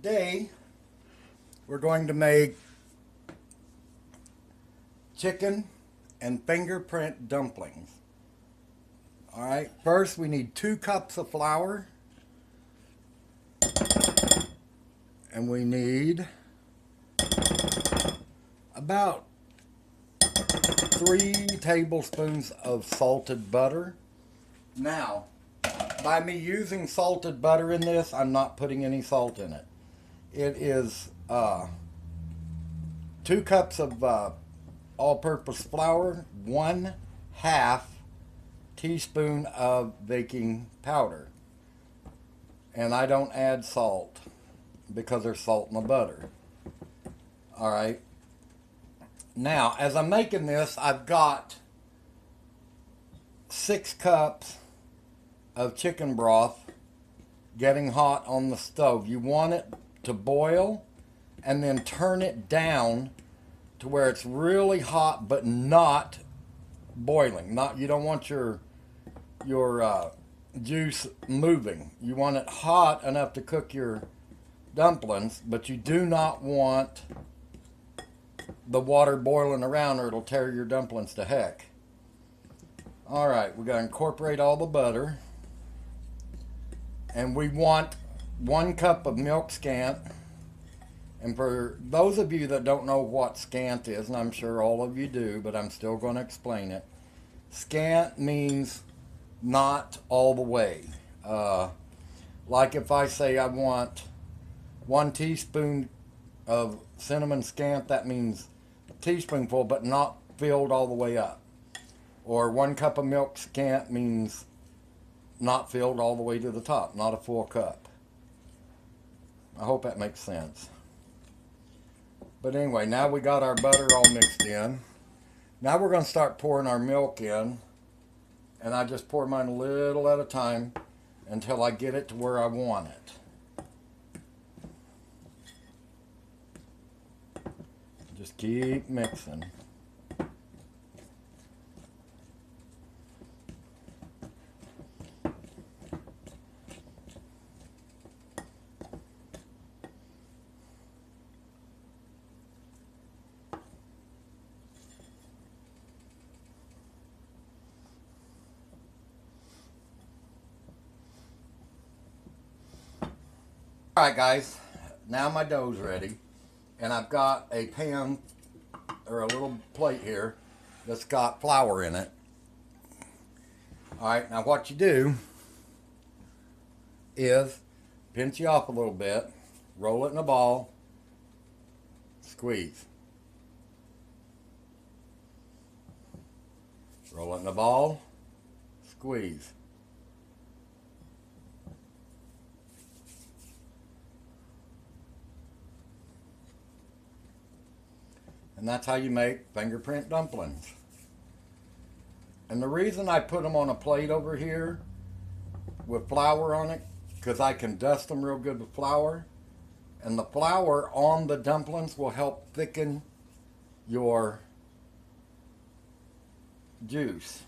Today we're going to make chicken and fingerprint dumplings. Alright, first we need 2 cups of flour, and we need about 3 tablespoons of salted butter. Now, by me using salted butter in this, I'm not putting any salt in it. It is 2 cups of all-purpose flour, 1/2 teaspoon of baking powder. And I don't add salt because there's salt in the butter. Alright. Now, as I'm making this, I've got 6 cups of chicken broth getting hot on the stove. You want it to boil and then turn it down to where it's really hot but not boiling. You don't want your juice moving. You want it hot enough to cook your dumplings, but you do not want the water boiling around or it'll tear your dumplings to heck. Alright, we're going to incorporate all the butter. And we want 1 cup of milk scant. And for those of you that don't know what scant is, and I'm sure all of you do, but I'm still going to explain it. Scant means not all the way. Like if I say I want 1 teaspoon of cinnamon scant, that means a teaspoonful, but not filled all the way up. Or 1 cup of milk scant means not filled all the way to the top, not a full cup. I hope that makes sense. But anyway, now we got our butter all mixed in. Now we're going to start pouring our milk in. And I just pour mine a little at a time until I get it to where I want it. Just keep mixing. Alright guys, now my dough's ready, and I've got a pan or a little plate here that's got flour in it. Alright, now what you do is pinch you off a little bit, roll it in a ball, squeeze. Roll it in a ball, squeeze. And that's how you make fingerprint dumplings. And the reason I put them on a plate over here with flour on it, because I can dust them real good with flour. And the flour on the dumplings will help thicken your juice.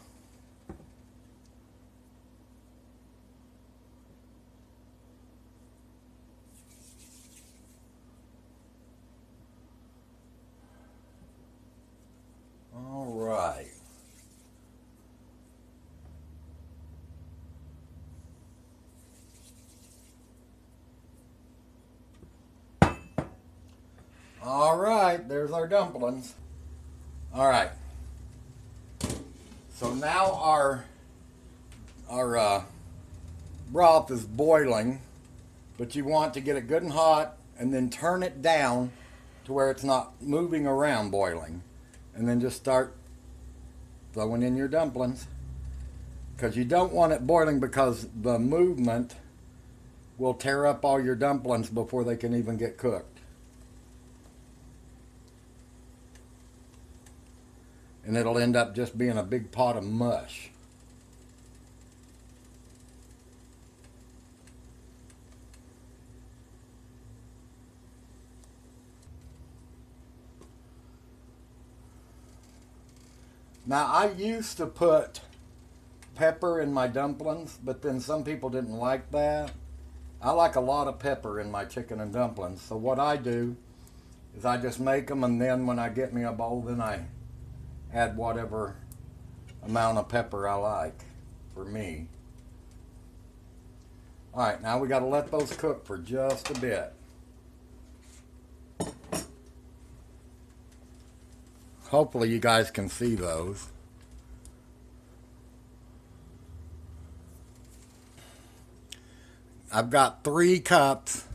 All right. All right, there's our dumplings. All right. So now our broth is boiling, but you want to get it good and hot and then turn it down to where it's not moving around boiling. And then just start throwing in your dumplings. Because you don't want it boiling, because the movement will tear up all your dumplings before they can even get cooked. And it'll end up just being a big pot of mush. Now, I used to put pepper in my dumplings, but then some people didn't like that. I like a lot of pepper in my chicken and dumplings. So what I do is I just make them, and then when I get me a bowl, then I add whatever amount of pepper I like for me. All right, now we got to let those cook for just a bit. Hopefully you guys can see those. I've got 3 cups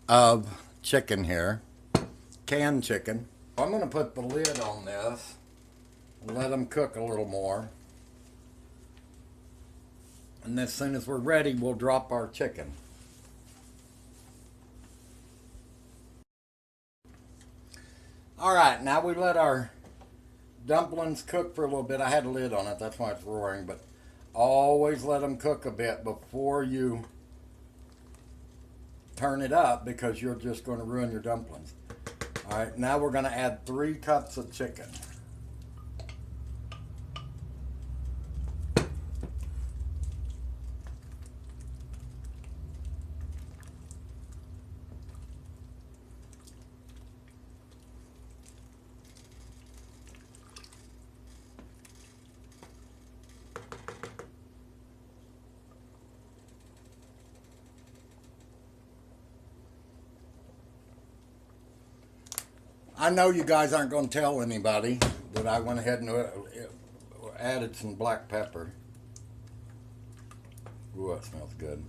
of chicken here, canned chicken. I'm going to put the lid on this and let them cook a little more. And as soon as we're ready, we'll drop our chicken. All right, now we let our dumplings cook for a little bit. I had a lid on it, that's why it's roaring, but always let them cook a bit before you turn it up, because you're just going to ruin your dumplings. All right, now we're going to add 3 cups of chicken. I know you guys aren't going to tell anybody that I went ahead and added some black pepper. Ooh, that smells good.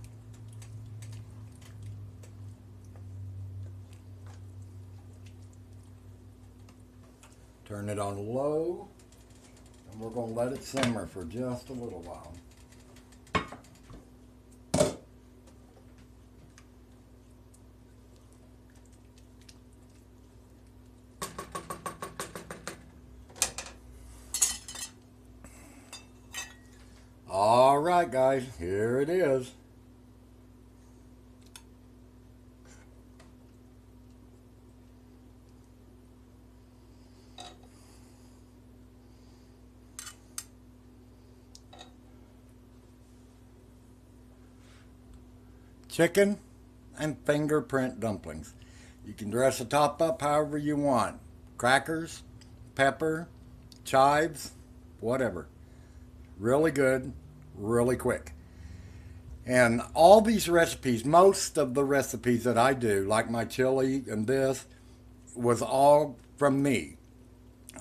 Turn it on low, and we're going to let it simmer for just a little while. All right, guys, here it is. Chicken and fingerprint dumplings. You can dress the top up however you want. Crackers, pepper, chives, whatever. Really good, really quick. And all these recipes, most of the recipes that I do, like my chili and this, was all from me.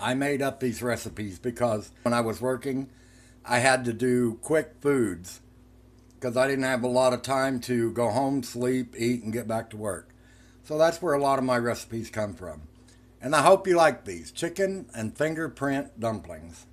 I made up these recipes because when I was working, I had to do quick foods because I didn't have a lot of time to go home, sleep, eat, and get back to work. So that's where a lot of my recipes come from. And I hope you like these chicken and fingerprint dumplings.